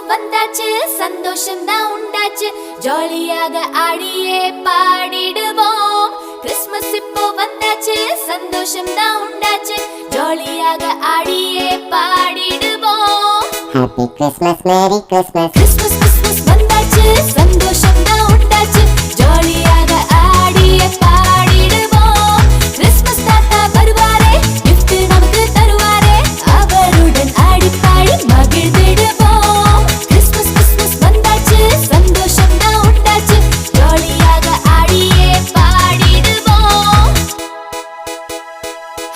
வந்தாச்சு சந்தோஷம் தான் உண்டாச்சு ஜாலியாக ஆடியே பாடிடுவோம் கிறிஸ்மஸ் இப்போ வந்தாச்சு சந்தோஷம் தான் உண்டாச்சு ஜாலியாக ஆடியே பாடிடுவோம் Happy Christmas, Merry Christmas. Christmas Christmas வந்தாச்சு சந்தோஷம் தான் உண்டாச்சு ஜாலியாக ஆடியே பாடிடுவோம் கிறிஸ்மஸ் தாத்தா வருவாரே gift நமக்கு தருவாரே அவருடன் ஆடி பாடி மகிழ்ந்திடுவோம் கிறிஸ்மஸ் கிறிஸ்மஸ் வந்தாச்சு சந்தோஷம் தான் உண்டாச்சு ஜாலியாக ஆடியே பாடிடுவோம்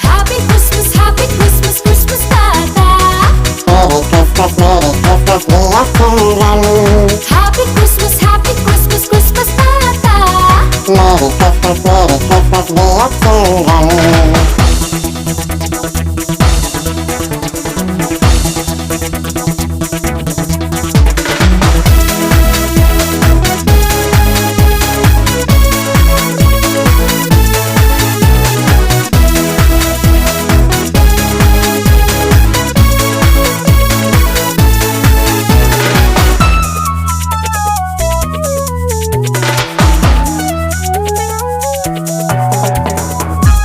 Happy Christmas Christmas தாத்தா Merry Christmas, Merry Christmas, dear children. Happy Christmas Christmas தாத்தா Merry Christmas, dear children.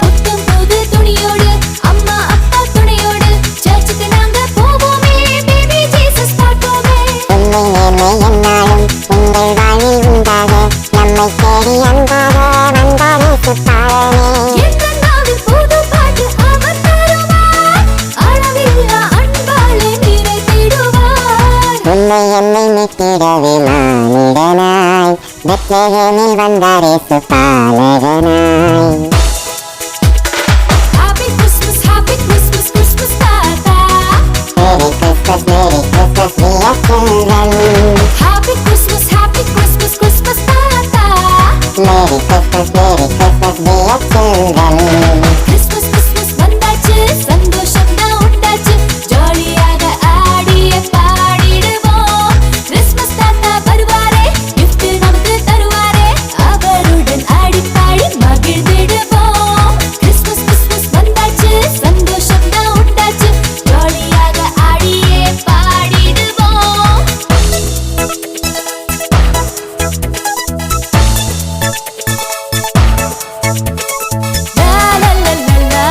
புத்தம் புது துணியோடு அம்மா அப்பா துணையோடு சர்ச்சுக்கு நாங்க போவோமே பேபி ஜீசஸ் பார்ப்போமே உண்மை நேர்மை என்னாலும் உங்கள் வாழ்வில் உண்டாக நம்மை தேடி அன்பாக வந்தார் இயேசுதானே. எந்த நாவில் புது பாட்டு அவர் தருவார் அளவில்லா அன்பாலே நிறைத்திடுவார் உன்னை என்னை மீட்டிடவே மானிடனாய் பெத்லகேமில் வந்தார் இயேசு பாலகனாய். Happy Christmas Christmas தாத்தா Merry Christmas, dear children. Happy Christmas Christmas தாத்தா Merry Christmas, dear children. Christmas Christmas வந்தாச்சு சந்தோஷம் தான் உண்டாச்சு ஜாலியாக ஆடியே பாடிடுவோம் கிறிஸ்மஸ் தாத்தா வருவாரே gift நமக்கு தருவாரே அவருடன் ஆடி பாடி மகிழ்ந்திடுவோம் கிறிஸ்மஸ் கிறிஸ்மஸ் வந்தாச்சு சந்தோஷம் தான் உண்டாச்சு ஜாலியாக ஆடியே பாடிடுவோம் லா லா லா லா லா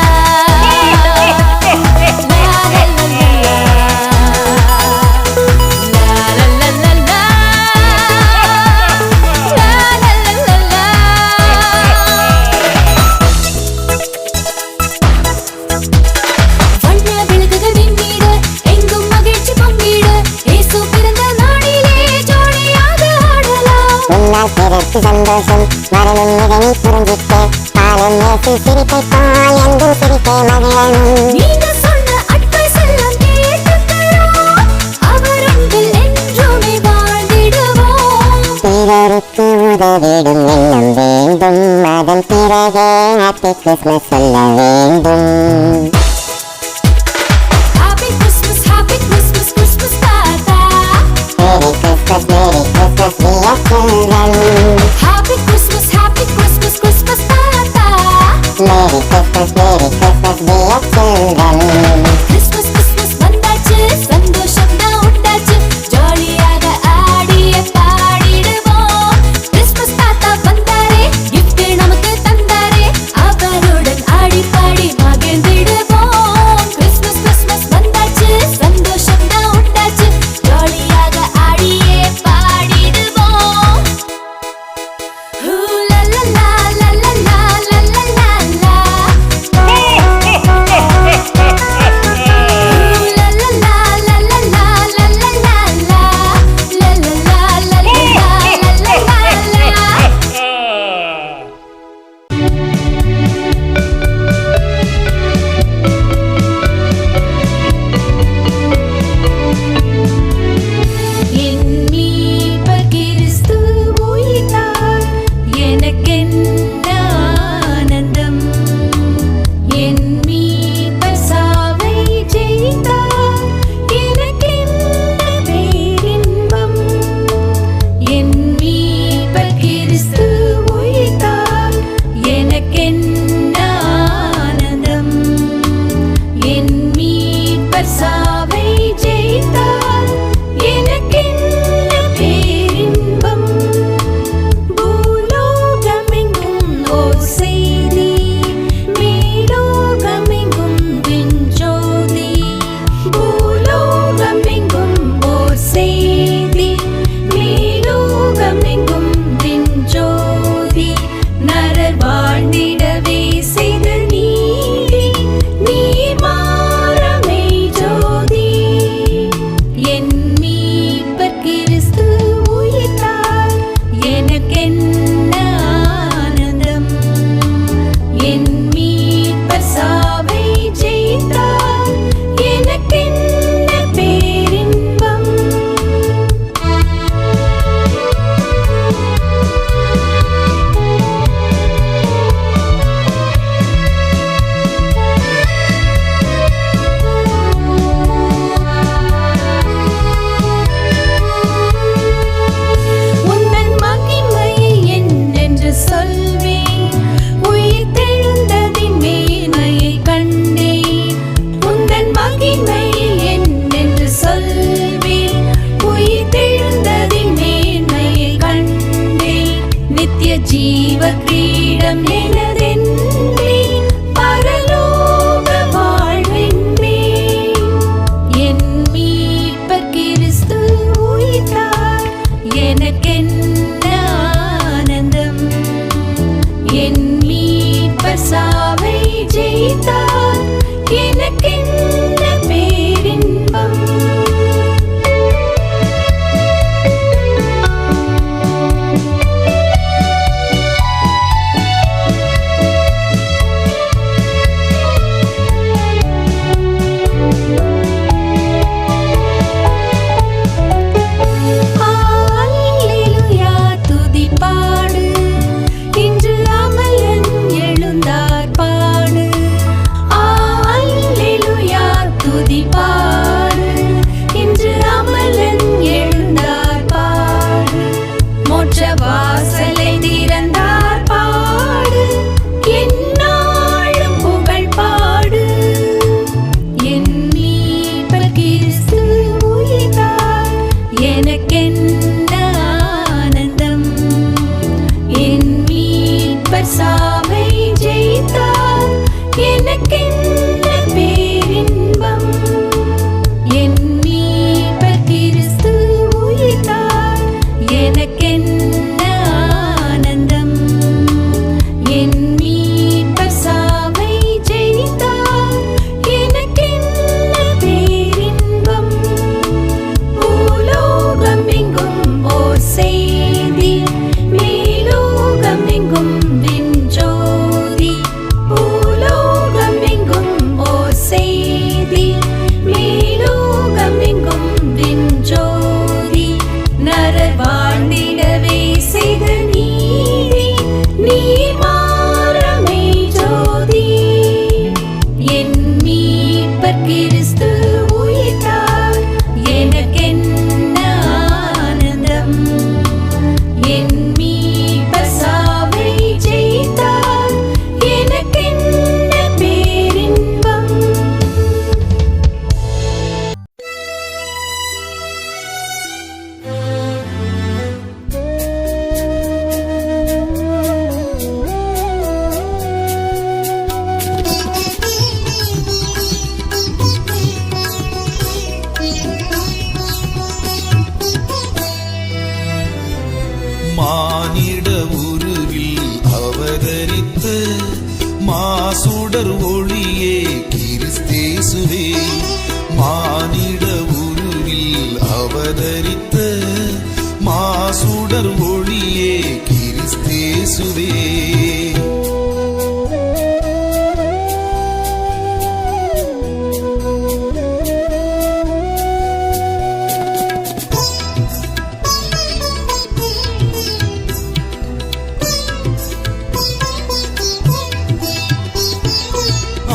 வண்ண விளக்குகள் மின்னிட எங்கும் மகிழ்ச்சி பொங்கிட இயேசு பிறந்த நாளிலே ஜாலியாக ஆடலாம் உன்னால் பிறர்க்கு சந்தோஷம் வரணும் இதை நீ புரிஞ்சிட்டு பாலும் இயேசு சிரிப்பைத்தான் என்றும் சிரிப்பே மகிழணும். நீங்க சொன்ன அட்வைஸ் எல்லாம் கேட்டுக்கிறோம் அவர் அன்பில் என்றுமே வாழ்ந்திடுவோம் பிறருக்கு உதவிடும் எண்ணம் வேண்டும் அதன் பிறகே ஹாப்பி கிறிஸ்மஸ் சொல்ல வேண்டும். Happy Christmas Christmas தாத்தா Merry Christmas, dear children. Happy Christmas Christmas தாத்தா Merry Christmas, dear children. Christmas Christmas வந்தாச்சு சந்தோஷம் தான் உண்டாச்சு ஜாலியாக ஆடியே பாடிடுவோம் கிறிஸ்மஸ் தாத்தா வந்தாரே gift நமக்கு தந்தாரே அவருடன் ஆடி பாடி மகிழ்ந்திடுவோம் கிறிஸ்மஸ் கிறிஸ்மஸ் வந்தாச்சு சந்தோஷம் தான் உண்டாச்சு ஜாலியாக ஆடியே பாடிடுவோம் ஹூ லா லா லா லா லா லா லா லா லா எனக்கென்ன ஆனந்தம் என் மீட்பர் சாவை ஜெயித்தார் எனக்கென்ன பேரின்பம் பூலோகம் எங்கும் ஓர் செய்தி மேலோகம் எங்கும் விண்ஜோதி பூலோகம் எங்கும் ஓர் செய்தி மேலோகம் எங்கும் விண்ஜோதி நரர் வாழ்ந்திடவே செய்த நீதி நீர் மாறமை ஜோதி என் மீட்பர் கிறிஸ்து உயிர்த்தார் எனக்கென்ன ஆனந்தம் என் மீட்பர் சாவை ஜெயித்தார் எனக்கென்ன பேரின்பம். மானிட உருவில் அவதரித்த மாசுடர் ஒளியே கிறிஸ்தேசுவே மானிட உருவில் அவதரித்த மாசுடர் ஒளியே கிறிஸ்தேசுவே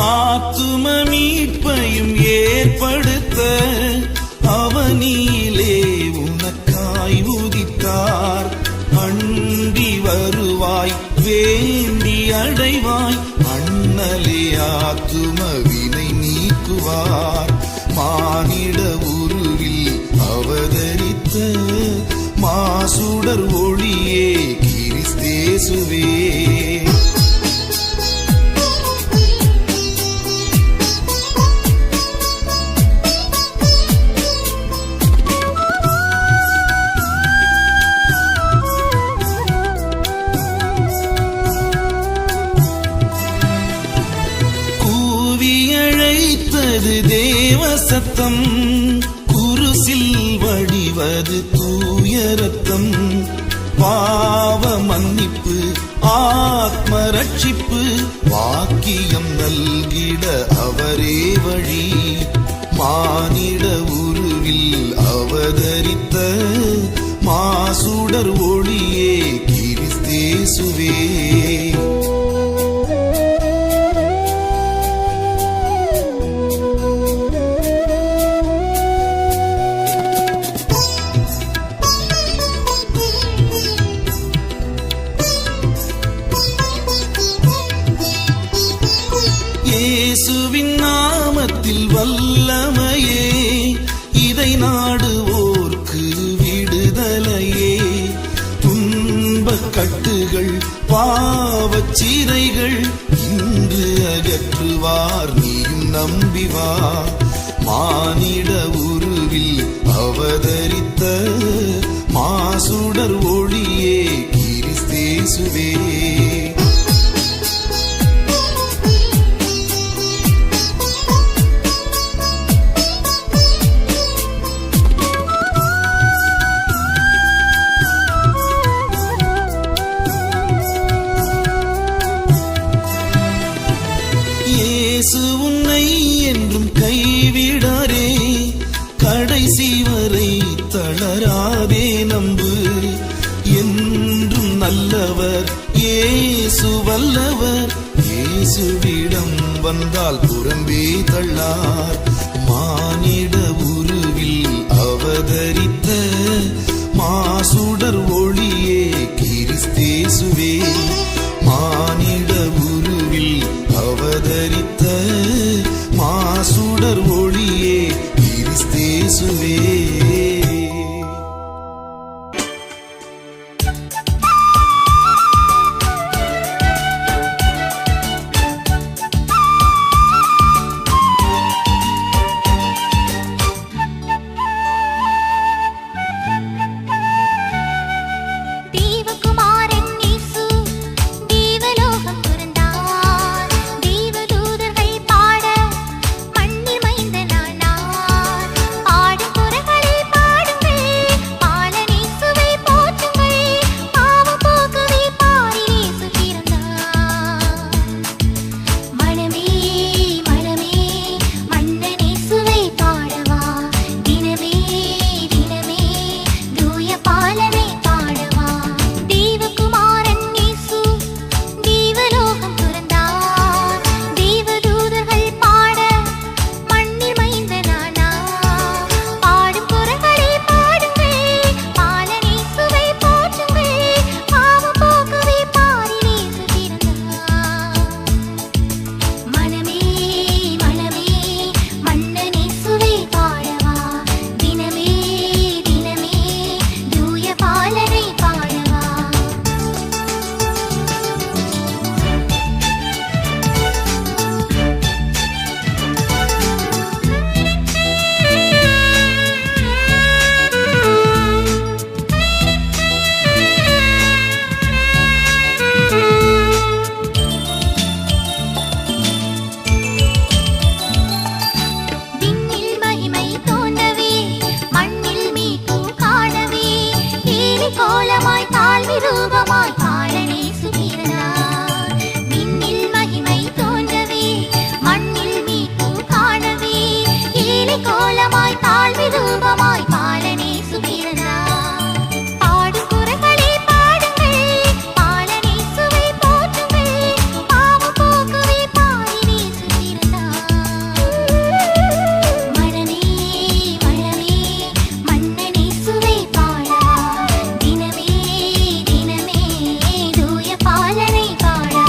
ஆத்தும மீட்பையும் ஏற்படுத்த அவனிலே உனக்காய் உதித்தார் அண்டி வருவாய் வேண்டி அடைவாய் அண்ணலே ஆத்தும வினை நீக்குவார் மானிட உருவில் அவதரித்த மாசுடர் ஒளியே கிறிஸ்தேசுவே கூவியழைத்தது தேவ சத்தம் குருசில் வடிவது தூய ரத்தம் பாவ மன்னிப்பு ஆத்ம ரட்சிப்பு வாக்கியம் நல்கிட அவரே வழி மானிட உருவில் அவதரித்த மாசுடர் ஒளியே கிறிஸ்தேசுவே இயேசுவின் நாமத்தில் வல்லமையே இதை நாடுவோர்க்கு விடுதலையே துன்பக் கட்டுகள் பாவச் சிறைகள் இன்று அகற்றுவார் நீயும் நம்பி வா மானிட உருவில் அவதரித்த மாசுடர் ஒளியே கிறிஸ்தேசுவே இயேசு உன்னை என்றும் கைவிடாரே கடைசி வரை தளராதே நம்பு என்றும் நல்லவர் இயேசு வல்லவர் இயேசுவிடம் வந்தால் புறம்பே தள்ளார் மானிட உருவில் அவதரித்த மாசுடர் ஒளியே கிறிஸ்தேசுவே மானிட உருவில் அவதரித்த மாசுடர் ஒளியே கிறிஸ்தேசுவே கோலமாய் தாழ்வி ரூபமாய் பாலனே சுகிரனார் விண்ணில் மகிமை தோன்றவே மண்ணில் மீட்பு காணவே ஏழை கோலமாய் தாழ்வி ரூபமாய் பாலனே சுகிரனார் பாடும் குரல்களே பாடுங்கள் பாலனே சுவை போற்றுங்கள் பாவம் போக்குவே பாலினே சுகிரனார் மனமே மனமே மன்னனே சுவை பாடா தினமே தினமே தூய பாலனை பாடா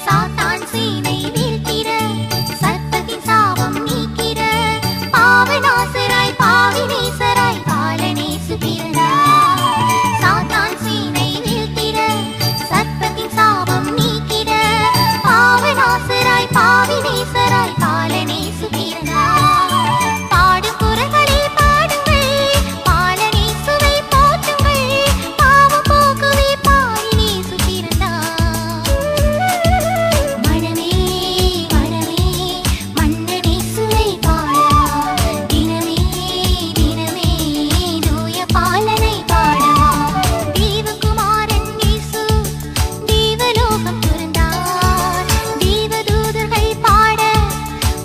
சாத்தான் சீனை வீழ்த்திட சர்ப்பத்தின் சாபம் நீக்கிட பாவநாசராய் பாவினேசராய் பாலனே சுகிரனார் சாத்தான் சீனை வீழ்த்திட சர்ப்பத்தின் சாபம் நீக்கிட பாவநாசராய் பாவினேசராய் பாலனே சுகிரனார் பாடும் குரல்களே பாடுங்கள் பாலனே சுவை போற்றுங்கள் பாவம் போக்குவே பாலினே சுகிரனார் மனமே மனமே மன்னனே சுவை பாடா தினமே தினமே தூய பாலனை பாடா தேவகுமாரன் இயேசு தேவலோகம் துறந்தார் தேவதூதர்கள் பாட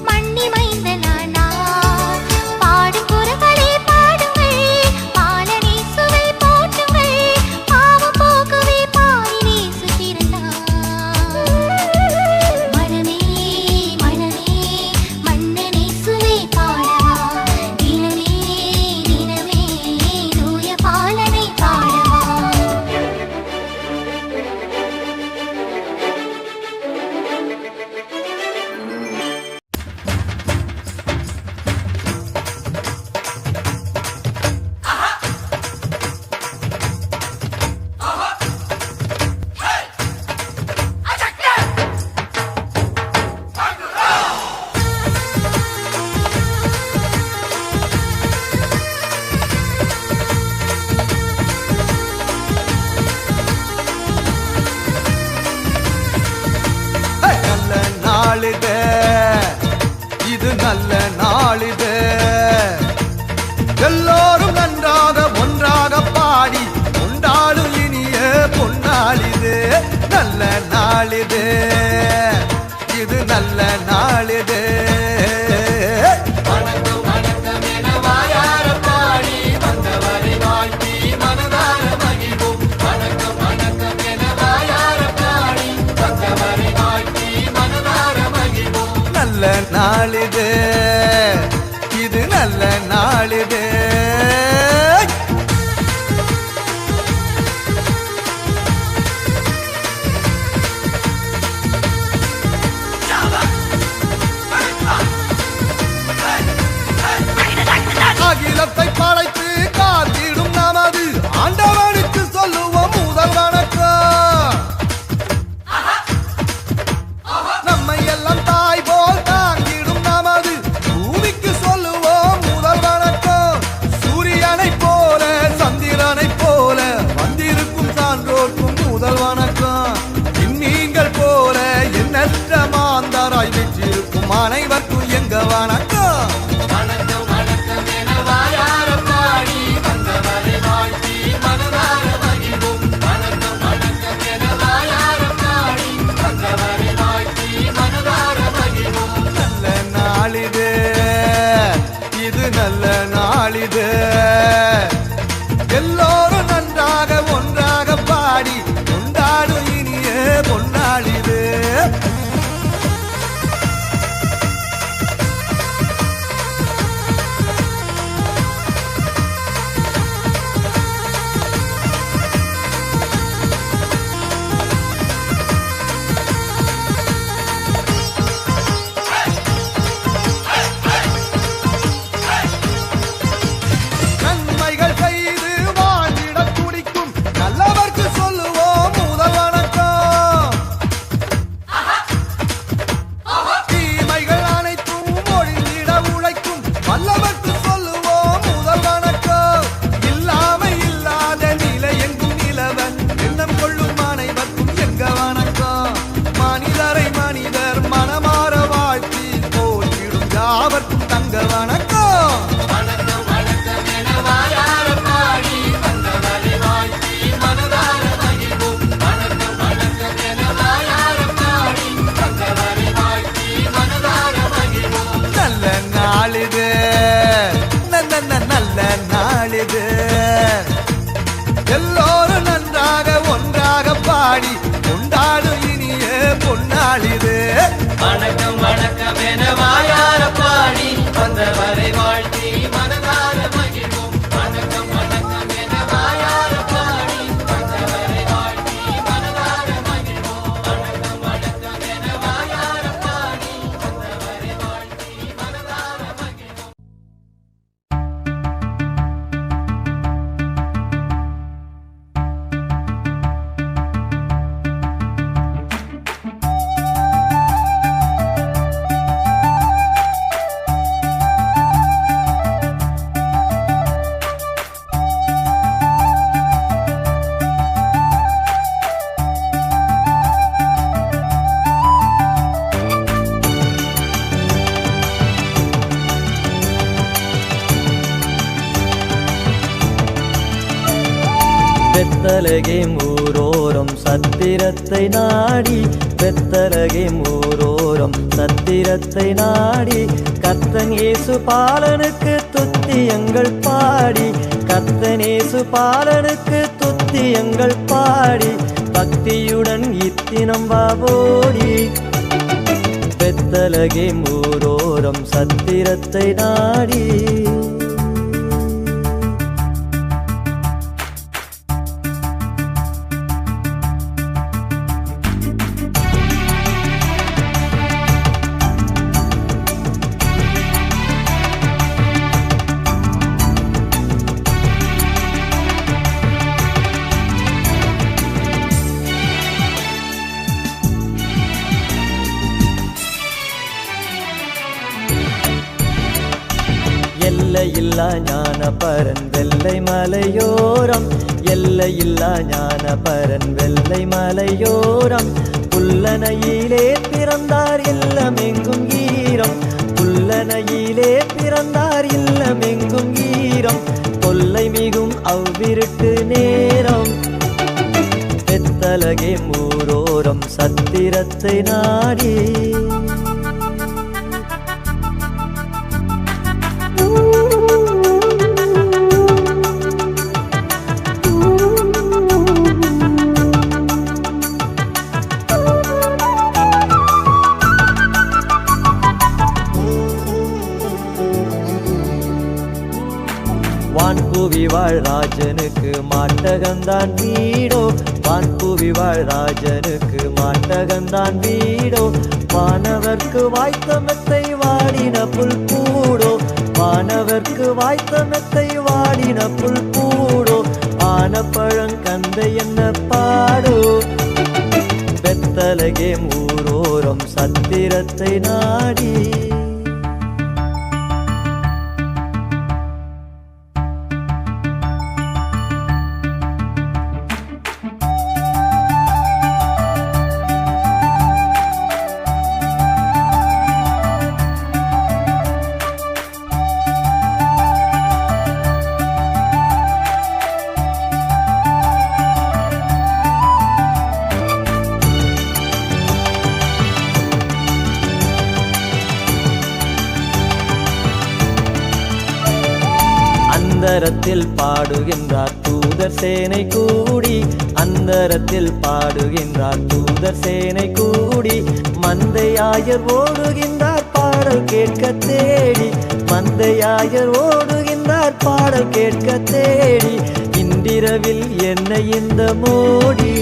மண்ணி மைந்தனானார் பாடும் குரல்களே பாடுங்கள் பாலனே சுவை போற்றுங்கள் பாவம் போக்குவே பாலினே சுகிரனார் மனமே மனமே மன்னனே சுவை பாடா தினமே தினமே தூய பாலனை பாடா நல்ல நாளிது இது நல்ல நாளிது எல்லோரும் நன்றாக ஒன்றாக பாடி கொண்டாடும் இனிய பொன்னாளிது நல்ல நாளிது இது நல்ல நாளிது வணக்கம் வணக்கம் என வாயார பாடி வந்தவரை வாழ்த்தி மனதார மகிழ்வோம் வணக்கம் வணக்கம் என வாயார பாடி வந்தவரை வாழ்த்தி மனதார மகிழ்வோம் நல்ல நாளிது இது நல்ல நாளிது அகிலத்தை படைத்து காத்திடும் நமது ஆண்டவனுக்கு சொல்லுவோம் முதல் வணக்கம் நம்மை எல்லாம் தாய் போல் தாங்கிடும் நமது பூமிக்கு சொல்லுவோம் முதல் வணக்கம் சூரியனை போல சந்திரனை போல வந்திருக்கும் சான்றோர்க்கும் முதல் வணக்கம் நீங்கள் போல எண்ணற்ற மாந்தராய் வெற்றிருக்கும் அனைவருக்கும் எங்க வணக்கம் வணக்கம் வணக்கம் என வாயார பாடி வந்தவரை வாழ்த்தி மனதார மகிழ்வோம் வணக்கம் வணக்கம் என வாயார பாடி வந்தவரை வாழ்த்தி மனதார மகிழ்வோம் நல்ல நாளிது இது நல்ல நாளிது எல்லோரும் நன்றாக ஒன்றாக பாடி கொண்டாடும் இனிய பொன்னாளிது பெத்தலகேம் ஊரோரம் சத்திரத்தை நாடி பெத்தலகேம் ஊரோரம் சத்திரத்தை நாடி கர்த்தன் இயேசு பாலனுக்கு துத்தியங்கள் பாடி கர்த்தன் இயேசு பாலனுக்கு துத்தியங்கள் பாடி பக்தியுடன் இத்தினம் வாவோடி பெத்தலகேம் ஊரோரம் சத்திரத்தை நாடி எல்லையில்லா ஞானபரன் வெள்ளை மலையோரம் எல்லையில்லா ஞானபரன் வெள்ளை மலையோரம் புல்லனையிலே பிறந்தார் இல்லமெங்கும் ஈரம் புல்லனையிலே பிறந்தார் இல்லமெங்கும் ஈரம் தொல்லை மிகும் அவ்விருட்டு நேரம் பெத்தலகேம் ஊரோரம் சத்திரத்தை நாடி வான்புவி வாழ் ராஜனுக்கு மாட்டகந்தான் வீடோ வான்புவி வாழ் ராஜனுக்கு மாட்டகந்தான் வீடோ வானவர்க்கு வாய்த்த மெத்தை வாடின புல் கூடோ வானவர்க்கு வாய்த்த மெத்தை வாடின புல் கூடோ ஆன பழங்கந்தை என்ன பாடோ பெத்தலகேம் ஊரோரம் சத்திரத்தை நாடி அந்தரத்தில் பாடுகின்றார் தூதர் சேனை கூடி அந்தரத்தில் பாடுகின்றார் தூதர் சேனை கூடி மந்தையாயர் ஓடுகின்றார் பாடல் கேட்க தேடி மந்தையாயர் ஓடுகின்றார் பாடல் கேட்க தேடி இன்றிரவில் என்ன இந்த மோடி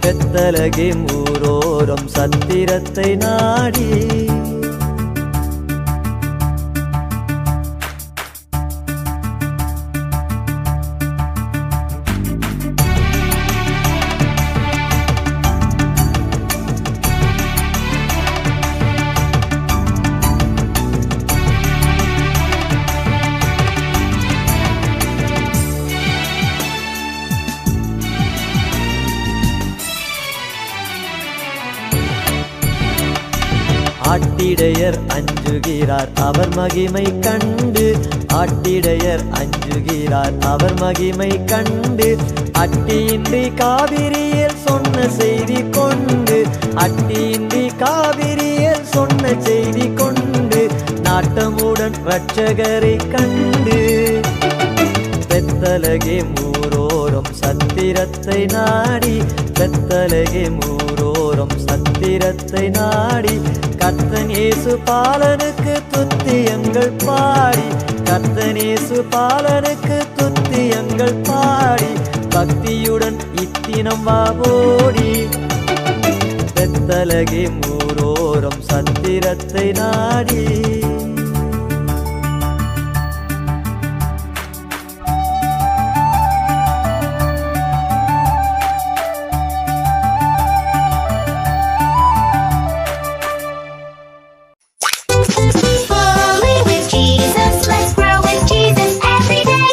பெத்தலகேம் ஊரோரம் சத்திரத்தை நாடி ஆட்டிடையர் அஞ்சுகிறார் அவர் மகிமை கண்டு ஆட்டிடையர் அஞ்சுகிறார் அவர் மகிமை கண்டு அட்டியின்றி காவிரியில் சொன்ன செய்தி கொண்டு அட்டியின்றி காவிரியில் சொன்ன செய்தி கொண்டு நாட்டமுடன் இரட்சகரை கண்டு பெத்தலகேம் ஊரோரம் சத்திரத்தை நாடி பெத்தலகேம் ஊரோரம் சத்திரத்தை நாடி கர்த்தன் இயேசு பாலனுக்கு துத்தியங்கள் பாடி கர்த்தன் இயேசு பாலனுக்கு துத்தியங்கள் பாடி பக்தியுடன் இத்தினம் வாவோடி பெத்தலகேம் ஊரோரம் சத்திரத்தை நாடி Falling with Jesus, let's grow with Jesus every day.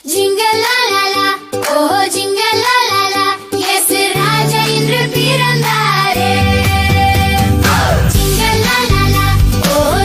Jingle la la la, oh jingle la la la, yes Raja Indra Pirandare. Jingle la la la, oh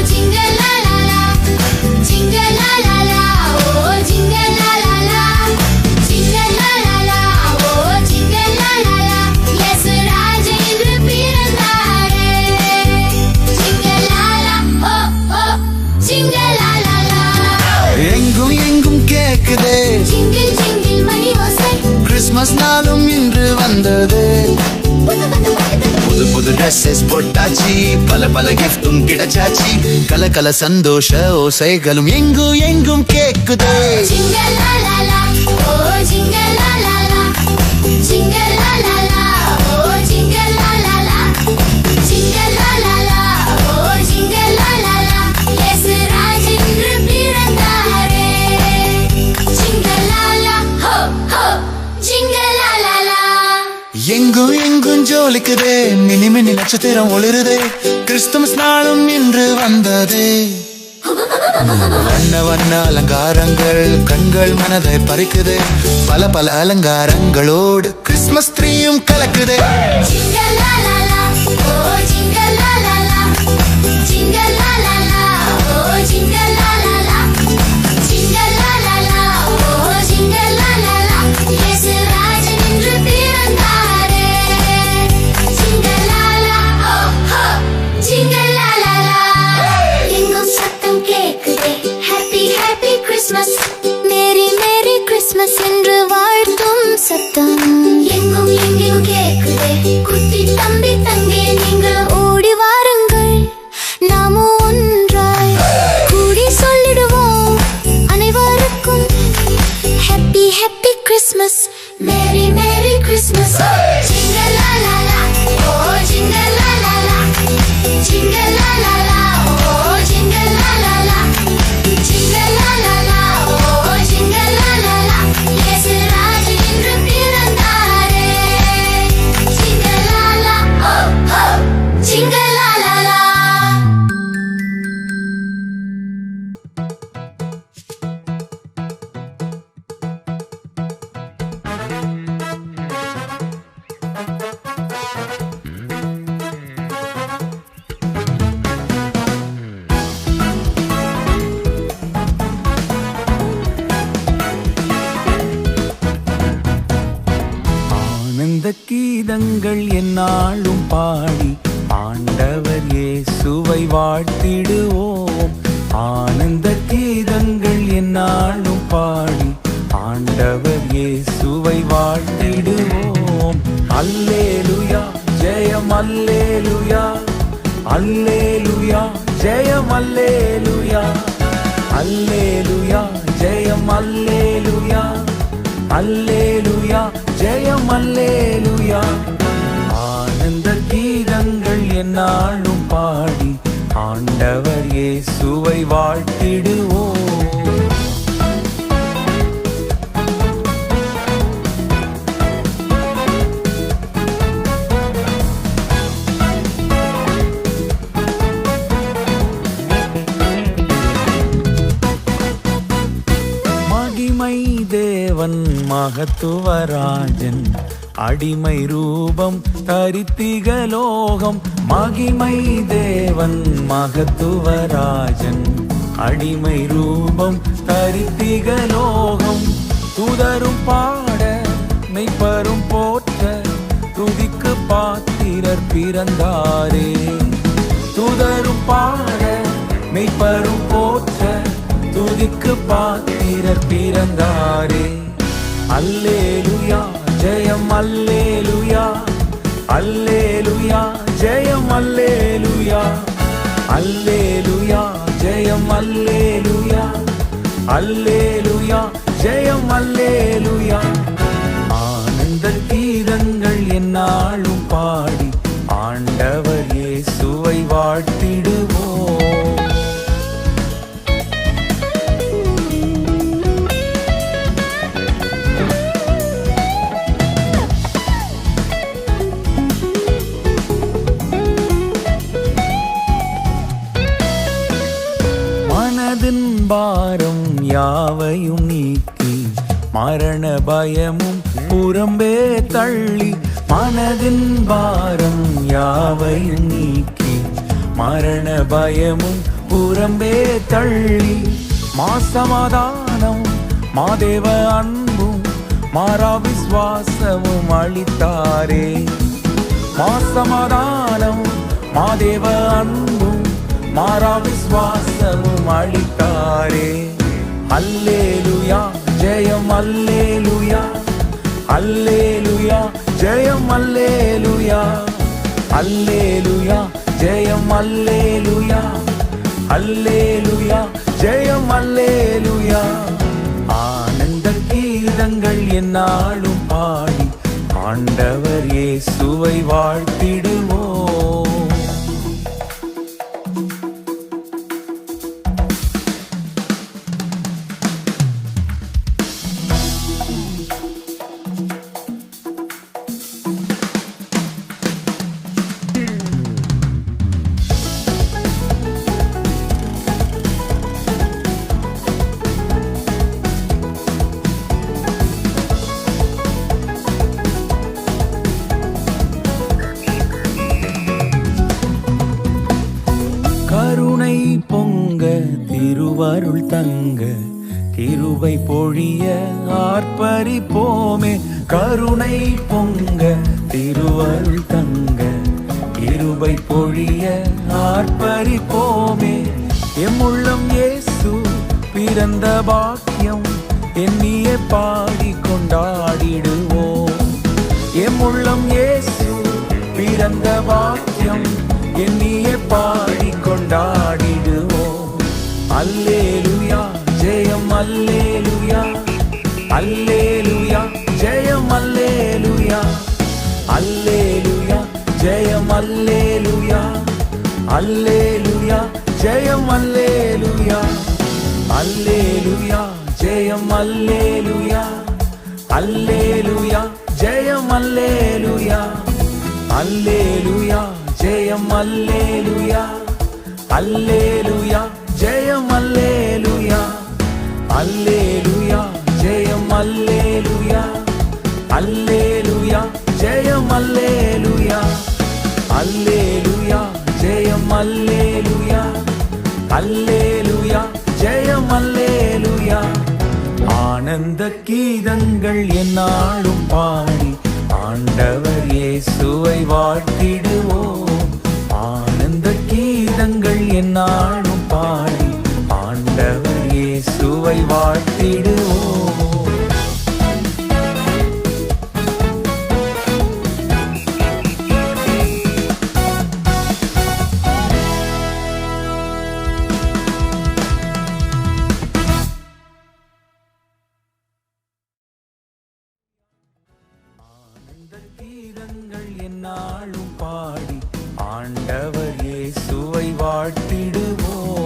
dresses போட்டாச்சு பல பல கிஃப்டும் கிடைச்சாச்சு கல கல சந்தோஷ ஓசைகளும் எங்கும் எங்கும் கேக்குதே Jingle la la la, oh jingle la la la, jingle la la la, oh jingle la la la, jingle la la la, oh jingle la la la, இயேசு ராஜென்று பிறந்தாரே. Jingle la la, ho ho, jingle la la la. எங்கும் எங்கும் ஜோலிக்குதே mini mini நட்சத்திரம் ஒளிருதே Christmas நாளும் இன்று வந்ததே வண்ண வண்ண அலங்காரங்கள் கண்கள் மனதை பறிக்குதே பல பல அலங்காரங்களோடு Christmas ட்ரீயும் கலக்குதே Jingle la la la, oh jingle la la la, jingle la la la, oh jingle la la la, jingle la la la, oh jingle la la la, இயேசு ராஜென்று பிறந்தாரே. Jingle la la, ho ho, jingle la la la. எங்கும் சத்தம் கேக்குதே, happy happy Christmas, merry merry Christmas என்று வாழ்த்தும் சத்தம் எங்கும் எங்கும் கேக்குதே. குட்டி தம்பி தங்கை நீங்கள் ஓடி வாருங்கள், நாமும் ஒன்றாய் கூடி சொல்லிடுவோம் அனைவருக்கும் happy happy Christmas, merry merry Christmas. Jingle la la la, oh jingle la la la, jingle la la la, oh jingle la la la, jingle la la la, oh jingle la la la, இயேசு ராஜென்று பிறந்தாரே. Jingle la la, ho ho, jingle la la la. ஆனந்த கீதங்கள் என்னாலும் பாடி ஆண்டவர் இயேசுவை வாழ்த்திடுவோம். ஆனந்த கீதங்கள் என்னாலும் பாடி ஆண்டவர் இயேசுவை வாழ்த்திடுவோம். அல்லேலூயா ஜெயம் அல்லேலூயா, அல்லேலூயா ஜெயம் அல்லேலூயா, அல்லேலூயா ஜெயம் அல்லேலூயா, அல்லேலூயா ஜெயம் அல்லேலூயா. ஆனந்த கீதங்கள் என்னாலும் பாடி ஆண்டவர் இயேசுவை வாழ்த்திடுவோம். மகிமை தேவன் மகத்துவராஜன் அடிமை ரூபம் தரித்திகலோகம். மகிமை தேவன் மகத்துவராஜன் அடிமை ரூபம் தரித்திகலோகம். தூதரும் பாட மெய்ப்பரும் போற்ற துதிக்கு பாத்திரர் பிறந்தாரே. தூதரும் பாட மெய்ப்பரும் போற்ற துதிக்கு பாத்திரர் பிறந்தாரே. அல்லேலூயா ஜெயம் அல்லேலூயா, அல்லேலூயா ஜெயம் அல்லேலூயா, அல்லேலூயா ஜெயம் அல்லேலூயா, அல்லேலூயா ஜெயம் அல்லேலூயா. ஆனந்த கீதங்கள் என்னாலும் பாடி ஆண்டவர் இயேசுவை வாழ்த்திடுவோம். மனதின் பாரம் யாவையும் நீக்கி மரண பயமும் புறம்பே தள்ளி. மனதின் பாரம் யாவையும் நீக்கி மரண பயமும் புறம்பே தள்ளி. மாசமாதானம் மாதேவ அன்பும் மாறா விசுவாசமும் அளித்தாரே. மாசமாதானம் மாதேவ அன்பும் மாறா விசுவாசமும் அளித்தாரே. அல்லேலூயா ஜெயம் அல்லேலூயா, அல்லேலூயா ஜெயம் அல்லேலூயா, அல்லேலுயா ஜெயம் அல்லேலுயா, அல்லேலுயா ஜெயம் அல்லேலுயா. ஆனந்த கீதங்கள் என்னாலும் பாடி ஆண்டவர் இயேசுவை வாழ்த்திடுவோம். கருணை பொங்க திருவருள் தங்க கிருபை பொழிய ஆர்ப்பரிப்போமே. கருணை பொங்க திருவருள் தங்க கிருபை பொழிய ஆர்ப்பரிப்போமே. எம்முள்ளம் இயேசு பிறந்த பாக்கியம் எண்ணிய பாடி கொண்டாடிடுவோம். எம்முள்ளம் இயேசு பிறந்த பாக்கியம் எண்ணிய பாடி கொண்டாடிடுவோம். அல்லேலுயா ஜெயம் அல்லேலுயா, அல்லேலுயா ஜெயம் அல்லேலுயா, அல்லேலுயா ஜெயம் அல்லேலுயா, அல்லேலுயா ஜெயம் அல்லேலுயா, அல்லேலுயா ஜெயம் அல்லேலுயா, அல்லேலுயா ஜெயம் அல்லேலுயா, அல்லேலுயா ஜெயம் அல்லேலுயா, அல்லேலுயா ஜெயம் அல்லேலுயா, அல்லேலுயா ஜெயம் அல்லேலுயா, அல்லேலுயா ஜெயம் அல்லேலுயா, அல்லேலுயா ஜெயம் அல்லேலுயா, அல்லேலுயா ஜெயம் அல்லேலுயா. ஆனந்த கீதங்கள் என்னாலும் பாடி ஆண்டவர் இயேசுவை வாழ்த்திடுவோம். ஆனந்த கீதங்கள் என்னாலும் பாடி ஆண்டவர் இயேசுவை வாழ்த்திடுவோம். கீதங்கள் என்னாலும் பாடி ஆண்டவர் இயேசுவை வாழ்த்திடுவோம்.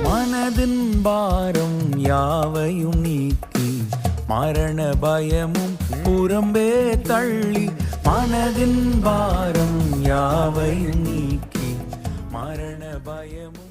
மனதின் பாரம் யாவையும் நீக்கி மரண பயமும் புறம்பே தள்ளி, மனதின் பாரம் யாவையும் நீக்கி மரண பயமும்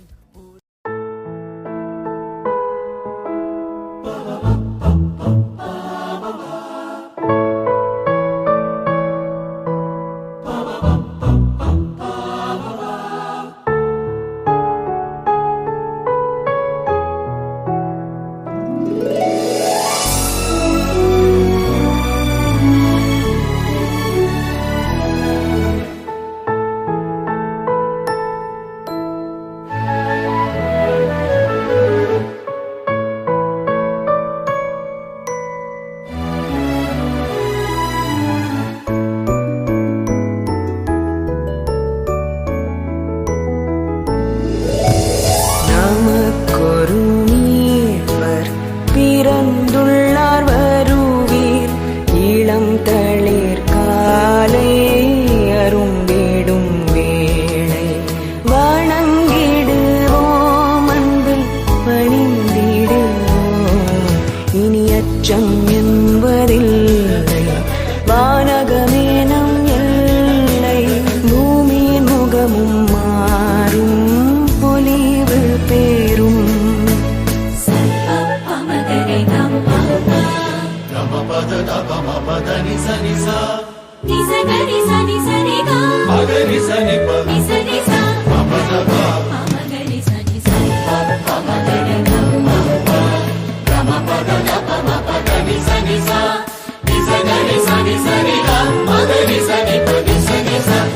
Ni sa ni sa ni sa ni ga, ma ga ni sa ni pa ni sa ni sa.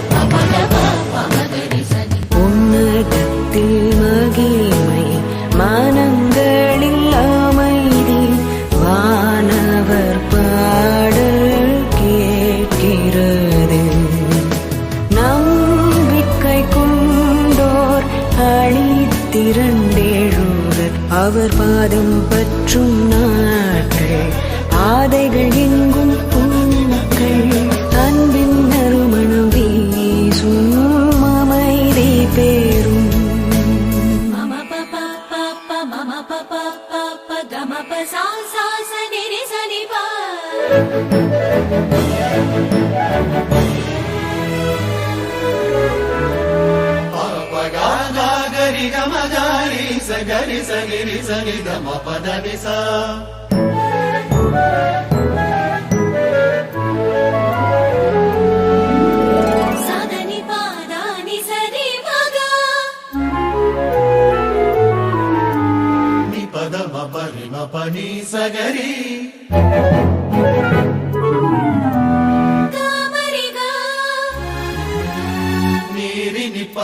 32 அவர் பாதம் பற்றும் நாட்கள் ஆதைகள் எங்கும் பூக்கள் அன்பின் நறுமணம் வீசும் அமைதி பேரும் Mama papa papa mama papa papa gama pa sa sa sa ni ni sa ni pa. గరి గమ గరి సగరి సగిరి సని గమ పద Nisa Sa da ni pa da ni sa ni pa ga. ని పద మ పరి మ పని సగరి Ga ma ri ga. నీరి ని ప